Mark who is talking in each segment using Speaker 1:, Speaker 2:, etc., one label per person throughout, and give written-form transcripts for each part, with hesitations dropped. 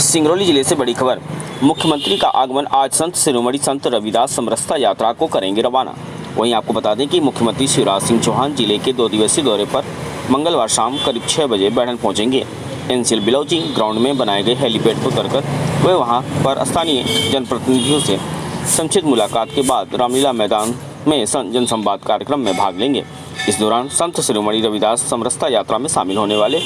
Speaker 1: सिंगरौली जिले से बड़ी खबर। मुख्यमंत्री का आगमन। आज संत शिरोमणि संत रविदास समरसता यात्रा को करेंगे रवाना। वहीं आपको बता दें कि मुख्यमंत्री शिवराज सिंह चौहान जिले के 2 दिवसीय दौरे पर मंगलवार शाम करीब 6 बजे बैढ़न पहुंचेंगे। एनसीएल बिलौजी ग्राउंड में बनाए गए हेलीपैड पर उतरकर वे वहां पर स्थानीय जनप्रतिनिधियों से संक्षिप्त मुलाकात के बाद रामलीला मैदान में जनसंवाद कार्यक्रम में भाग लेंगे। इस दौरान संत शिरोमणि रविदास समरसता यात्रा में शामिल होने वाले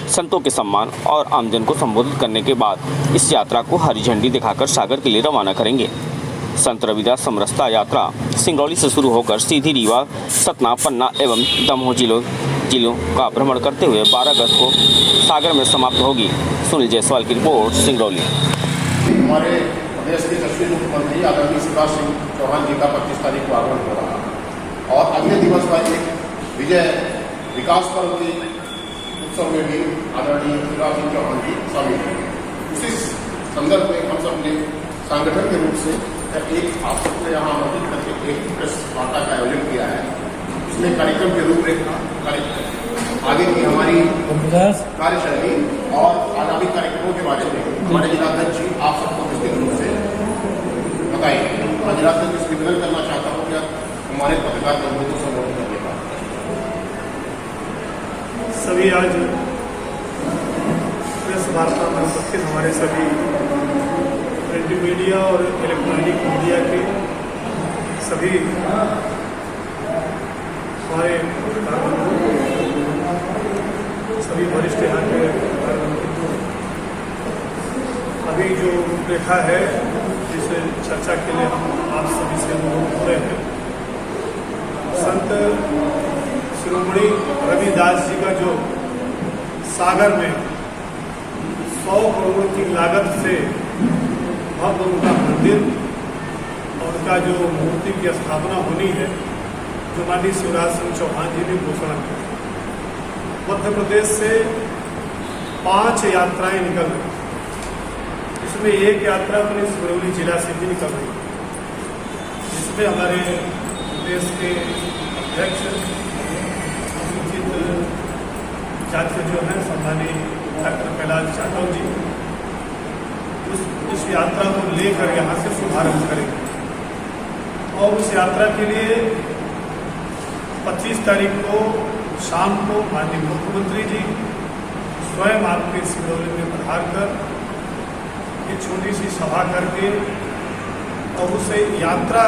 Speaker 1: संतों के सम्मान और आमजन को संबोधित करने के बाद इस यात्रा को हरी झंडी दिखाकर सागर के लिए रवाना करेंगे। संत रविदास समरसता यात्रा सिंगरौली से शुरू होकर सीधी रीवा, सतना, पन्ना एवं दमोह जिलों का भ्रमण करते हुए 12 अगस्त को सागर में समाप्त होगी। सुनील जायसवाल की रिपोर्ट, सिंगरौली।
Speaker 2: हमारे प्रदेश के यशस्वी मुख्यमंत्री आदरणीय शिवराज सिंह चौहान जी का 25 तारीख को आगमन हो रहा और अगले दिवस का एक विजय विकास पर्व की उत्सव में भी आदरणीय शिवराज सिंह चौहान जी शामिल होंगे। उसी संदर्भ में हम सब ने संगठन के रूप से एक आप सबको यहाँ आमंत्रित करके एक प्रेस वार्ता का आयोजन किया है। इसमें कार्यक्रम के रूपरेखा, आगे की हमारी कार्यशैली और आगामी कार्यक्रमों के बारे में हमारे जिलाध्यक्ष जी आप सबको विस्तृत रूप से बताइए। मैं जिलाध्यक्ष से निवेदन करना चाहता हूँ कि हमारे पत्रकार बंधुओं को संबोधित करने का
Speaker 3: सभी आज प्रेस वार्ता में उपस्थित हमारे सभी प्रिंट मीडिया और इलेक्ट्रॉनिक मीडिया के सभी हमारे सभी वरिष्ठ यहाँ के अभी जो रूपरेखा है जिस चर्चा के लिए हम आप सभी से अनुरोध हो रहे हैं, संत शिरोमणि रविदास जी का जो सागर में 100 करोड़ की लागत से भव्य उनका मंदिर और उनका जो मूर्ति की स्थापना होनी है, जो माननीय शिवराज सिंह चौहान जी ने घोषणा की। मध्य प्रदेश से 5 यात्राएं निकल रही, इसमें एक यात्रा अपने सिंगरौली जिला से भी निकल रही, जिसमें हमारे प्रदेश के अध्यक्ष अनुसूचित जाति जो है सम्मानीय डॉक्टर कैलाश यादव जी उस यात्रा को लेकर यहाँ से शुभारंभ करेंगे। और उस यात्रा के लिए 25 तारीख को शाम को माननीय मुख्यमंत्री जी स्वयं आपके सिंगरौली में पधार कर एक छोटी सी सभा करके और उसे यात्रा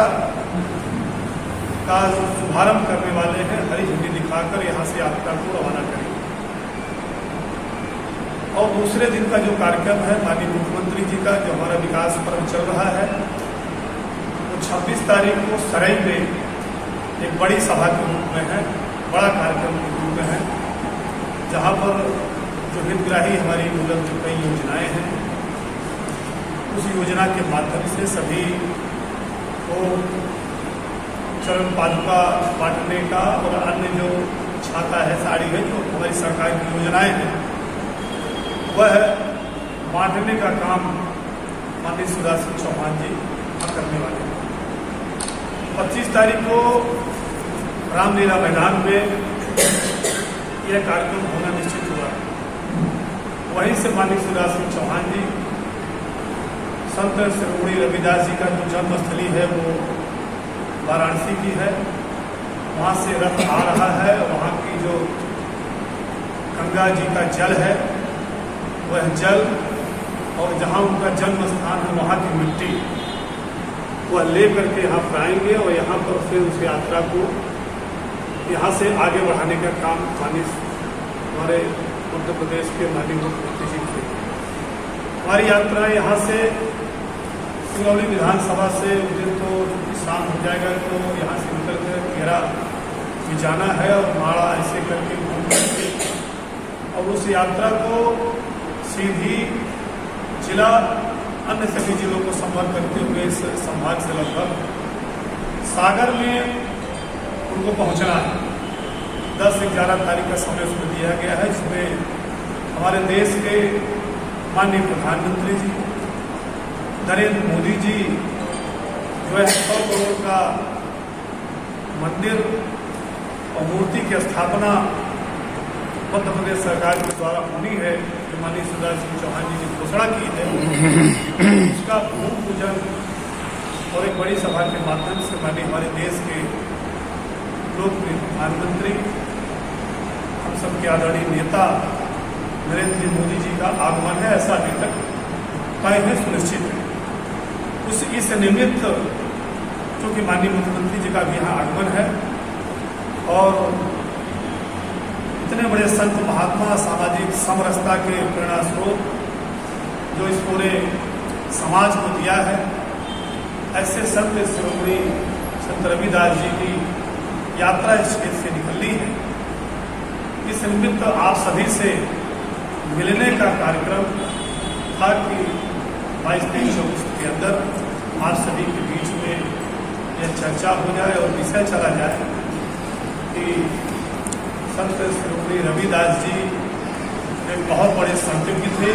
Speaker 3: का शुभारंभ करने वाले हैं, हरी झंडी दिखाकर यहाँ से यात्रा को रवाना करेंगे। और दूसरे दिन का जो कार्यक्रम है माननीय मुख्यमंत्री जी का जो हमारा विकास पर्व चल रहा है, वो 26 तारीख को सराय में एक बड़ी सभा के रूप में है, बड़ा कार्यक्रम के रूप में है, जहाँ पर जो हितग्राही हमारी मूलक जो कई योजनाएं हैं, उस योजना के माध्यम से सभी को चरण पादुका बांटने का और अन्य जो छाता है, साड़ी है, जो हमारी सरकार की योजनाएं हैं, वह बांटने का काम माननीय शिवराज सिंह चौहान जी करने वाले हैं। 25 तारीख को रामलीला मैदान में यह कार्यक्रम होना निश्चित हुआ। वहीं से माननीय शिवराज सिंह चौहान जी संत शिरोमणि रविदास जी का जो जन्मस्थली है वो वाराणसी की है, वहाँ से रथ आ रहा है। वहाँ की जो गंगा जी का जल है, वह जल और जहाँ उनका जन्म स्थान है वहाँ की मिट्टी वह ले करके यहाँ पर आएंगे और यहाँ पर फिर उस यात्रा को यहाँ से आगे बढ़ाने का काम हमारे मध्य प्रदेश के माननीय मुख्यमंत्री जी के। हमारी यात्रा यहाँ से सिंगरौली विधानसभा से तो शाम हो जाएगा, तो यहाँ से निकल कर घेरा भी जाना है और माड़ा ऐसे करके और उस यात्रा को सीधी जिला अन्य सभी जिलों को संपर्क करते हुए इस संभाग से लगभग सागर में उनको पहुंचना है। 10 से 11 तारीख का समय उसमें दिया गया है, जिसमें हमारे देश के माननीय प्रधानमंत्री जी नरेंद्र मोदी जी जो है 100 करोड़ का मंदिर और मूर्ति की स्थापना मध्य प्रदेश सरकार के द्वारा होनी है, जो माननीय शिवराज सिंह चौहान जी ने घोषणा की है उसका भूमि पूजन और एक बड़ी सभा के माध्यम से माननीय हमारे देश के लोकप्रिय प्रधानमंत्री हम सबके आदरणीय नेता नरेंद्र जी मोदी जी का आगमन है, ऐसा अभी तक तय है, सुनिश्चित है। इस निमित्त चूँकि माननीय मुख्यमंत्री जी का भी यहाँ आगमन है और इतने बड़े संत महात्मा सामाजिक समरसता के प्रेरणा स्रोत जो इस पूरे समाज को दिया है, ऐसे संत शिरोमणि संत रविदास जी की यात्रा इस क्षेत्र से निकलनी है। इस निमित्त आप सभी से मिलने का कार्यक्रम था कि 22-23 के अंदर आप सभी के बीच में यह चर्चा हो जाए और विषय चला जाए कि संत शिरोमणि रविदास जी एक बहुत बड़े संतज्ञ थे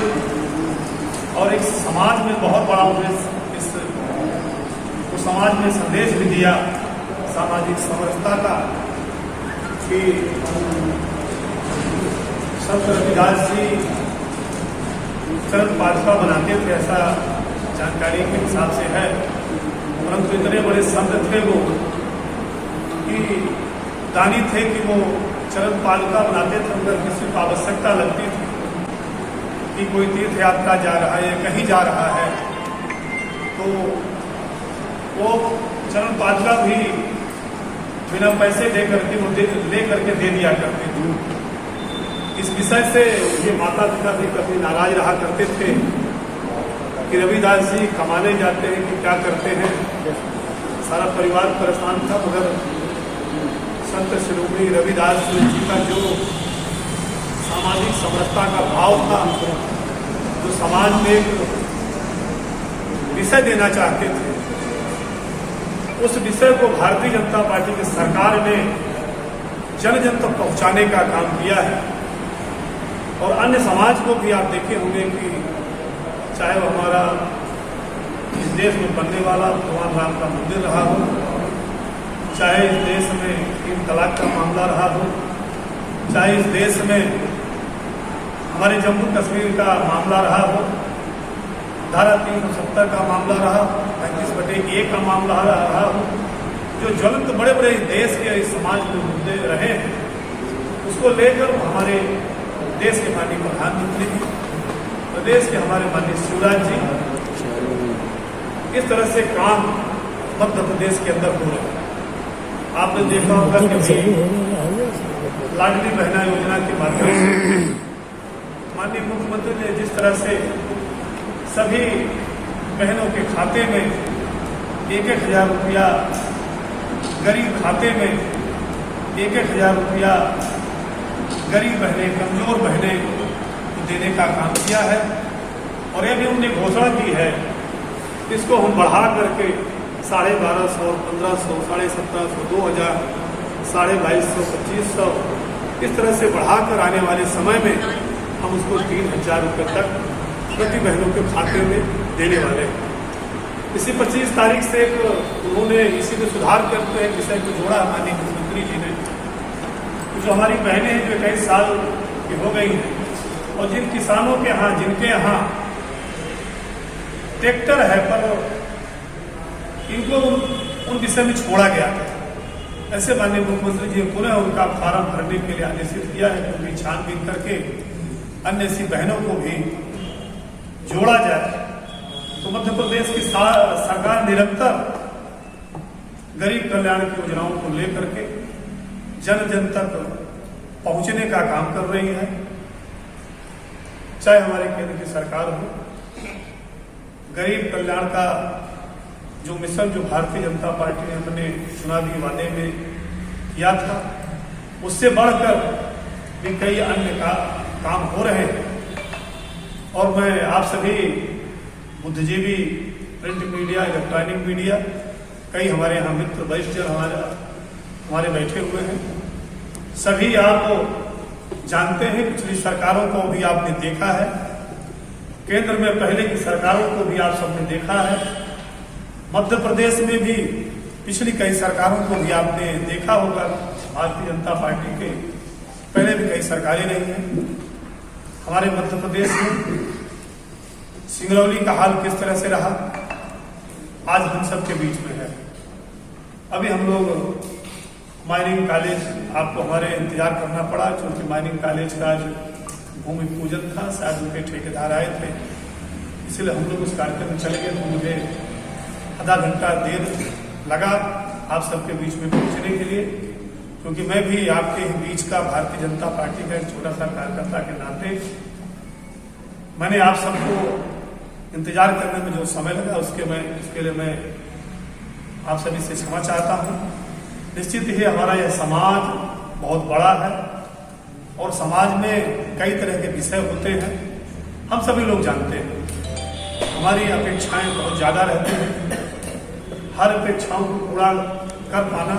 Speaker 3: और एक समाज में बहुत बड़ा उन्हें इस समाज में संदेश भी दिया सामाजिक समरसता का कि संत रविदास जी चरण पादुका बनाते थे, ऐसा जानकारी के हिसाब से है, परंतु इतने बड़े संत थे वो कि दानी थे कि वो चरण पादुका बनाते थे। अगर किसी को आवश्यकता लगती थी कि कोई तीर्थ यात्रा जा रहा है या कहीं जा रहा है तो वो चरण पादुका भी बिना पैसे दे करके वो ले करके दे दिया करते थे। इस विषय से ये माता पिता भी कभी नाराज रहा करते थे कि रविदास जी कमाने जाते हैं कि क्या करते हैं, सारा परिवार परेशान था। मगर संत शिरोमणि रविदास जी का जो सामाजिक समरसता का भाव था, जो समाज में एक विषय देना चाहते थे, उस विषय को भारतीय जनता पार्टी की सरकार ने जन जन तक पहुंचाने का काम किया है। और अन्य समाज को भी आप देखे होंगे कि चाहे वो हमारा इस देश में बनने वाला भगवान राम का मंदिर रहा हो, चाहे इस देश में 3 तलाक का मामला रहा हो, चाहे इस देश में हमारे जम्मू कश्मीर का मामला रहा हो, धारा 370 का मामला रहा, 35/1 का मामला रहा हो, जो ज्वलंत बड़े बड़े देश के इस समाज में मुद्दे रहे हैं, उसको लेकर हमारे देश के माननीय प्रधानमंत्री जी, प्रदेश के हमारे माननीय शिवराज जी इस तरह से काम मध्य प्रदेश के अंदर हो रहे हैं। आपने देखा होगा कि लाडली बहना योजना के माध्यम से माननीय मुख्यमंत्री ने जिस तरह से सभी बहनों के खाते में 1,000 रुपया, गरीब खाते में 1,000 रुपया गरीब बहनें, कमजोर बहनें को देने का काम किया है। और ये भी उन्होंने घोषणा की है, इसको हम बढ़ा करके 1250, 1500, 1750, 2000, 2250, 2500 इस तरह से बढ़ाकर आने वाले समय में हम उसको 3,000 रुपये तक प्रति बहनों के खाते में देने वाले हैं। इसी 25 तारीख से उन्होंने इसी में सुधार करते हैं विषय को जोड़ा माननीय मुख्यमंत्री जी ने। जो हमारी बहनें हैं जो 21 साल की हो गई हैं और जिन किसानों के यहाँ, जिनके यहाँ ट्रैक्टर है पर इनको उन विषय में छोड़ा गया था, ऐसे माननीय मुख्यमंत्री जी पुनः उनका फार्म भरने के लिए आदेशित किया है कि उनकी छानबीन करके अन्य सी बहनों को भी जोड़ा जाए। तो मध्य प्रदेश की सरकार निरंतर गरीब कल्याण की योजनाओं को लेकर के जन जन तक पहुंचने का काम कर रही है। चाहे हमारे केंद्र की सरकार हो, गरीब कल्याण का जो मिशन जो भारतीय जनता पार्टी ने अपने चुनावी वादे में किया था, उससे बढ़कर भी कई अन्य काम हो रहे हैं। और मैं आप सभी बुद्धिजीवी, प्रिंट मीडिया, इलेक्ट्रॉनिक मीडिया, कई हमारे यहाँ मित्र वरिष्ठ हमारे बैठे हुए हैं, सभी आप जानते हैं, पिछली सरकारों को भी आपने देखा है, केंद्र में पहले की सरकारों को भी आप सबने देखा है, मध्य प्रदेश में भी पिछली कई सरकारों को भी आपने देखा होगा। भारतीय जनता पार्टी के पहले भी कई सरकारें रही हैं। हमारे मध्य प्रदेश में सिंगरौली का हाल किस तरह से रहा आज हम सबके बीच में है। अभी हम लोग माइनिंग कॉलेज, आपको हमारे इंतजार करना पड़ा क्योंकि माइनिंग कॉलेज का आज भूमि पूजन था, शायद उनके ठेकेदार आए थे, इसलिए हम लोग उस कार्यक्रम में चले गए। तो मुझे आधा घंटा देर लगा आप सबके बीच में पहुंचने के लिए, क्योंकि मैं भी आपके बीच का भारतीय जनता पार्टी का एक छोटा सा कार्यकर्ता के नाते मैंने आप सबको इंतजार करने में जो समय लगा उसके लिए मैं आप सभी से क्षमा चाहता हूं। निश्चित ही हमारा यह समाज बहुत बड़ा है और समाज में कई तरह के विषय होते हैं, हम सभी लोग जानते हैं। हमारी अपेक्षाएं बहुत ज्यादा रहती हैं, हर अपेक्षाओं को पूरा कर पाना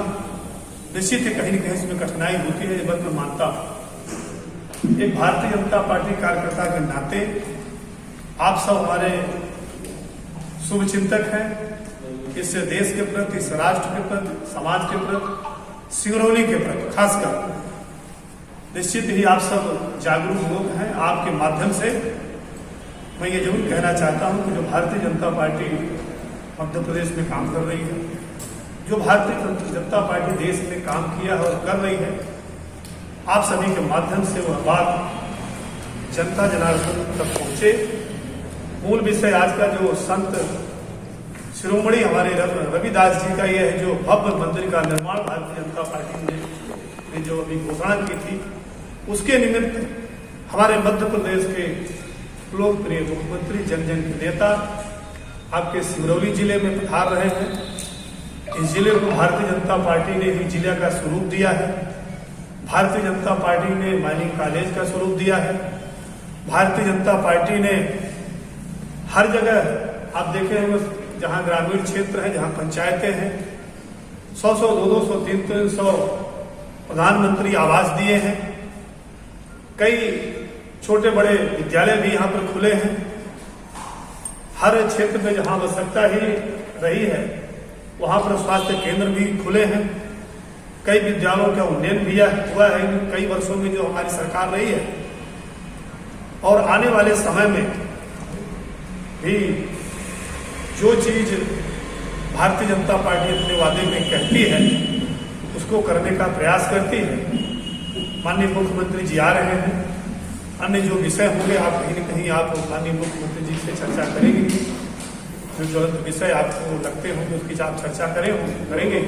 Speaker 3: निश्चित ही कहीं न कहीं इसमें कठिनाई होती है, ये बात मैं मानता हूं। एक भारतीय जनता पार्टी कार्यकर्ता के नाते आप सब हमारे शुभचिंतक हैं। इस देश के प्रति, इस राष्ट्र के प्रति, समाज के प्रति, सिंगरौली के प्रति खासकर निश्चित ही आप सब जागरूक लोग हैं। आपके माध्यम से मैं ये जरूर कहना चाहता हूं कि जो भारतीय जनता पार्टी मध्य प्रदेश में काम कर रही है, जो भारतीय जनता पार्टी देश में काम किया है और कर रही है, आप सभी के माध्यम से वह बात जनता जनार्दन तक पहुंचे। मूल विषय आज का जो संत शिरोमणि हमारे रविदास जी का यह है, जो भव्य मंदिर का निर्माण भारतीय जनता पार्टी ने जो अभी घोषणा की थी, उसके निमित्त हमारे मध्य प्रदेश के लोकप्रिय मुख्यमंत्री, जन जन के नेता आपके सिंगरौली जिले में पधार रहे हैं। इस जिले को भारतीय जनता पार्टी ने ही जिले का स्वरूप दिया है। भारतीय जनता पार्टी ने माइनिंग कॉलेज का स्वरूप दिया है। भारतीय जनता पार्टी ने हर जगह आप देखे होंगे, जहां ग्रामीण क्षेत्र है, जहां पंचायतें हैं, 100-100, 200, 300 प्रधानमंत्री आवास दिए हैं। कई छोटे बड़े विद्यालय भी यहाँ पर खुले हैं। हर क्षेत्र में जहां आवश्यकता ही रही है वहां पर स्वास्थ्य केंद्र भी खुले हैं। कई विद्यालयों का उन्नयन भी हुआ है कई वर्षों में जो हमारी सरकार रही है, और आने वाले समय में भी जो चीज भारतीय जनता पार्टी अपने वादे में कहती है उसको करने का प्रयास करती है। माननीय मुख्यमंत्री जी आ रहे हैं, अन्य जो विषय होंगे आप कहीं न कहीं आप माननीय मुख्यमंत्री जी से चर्चा करेंगे। जो ज्वलंत विषय आपको लगते होंगे उसकी आप चर्चा करेंगे।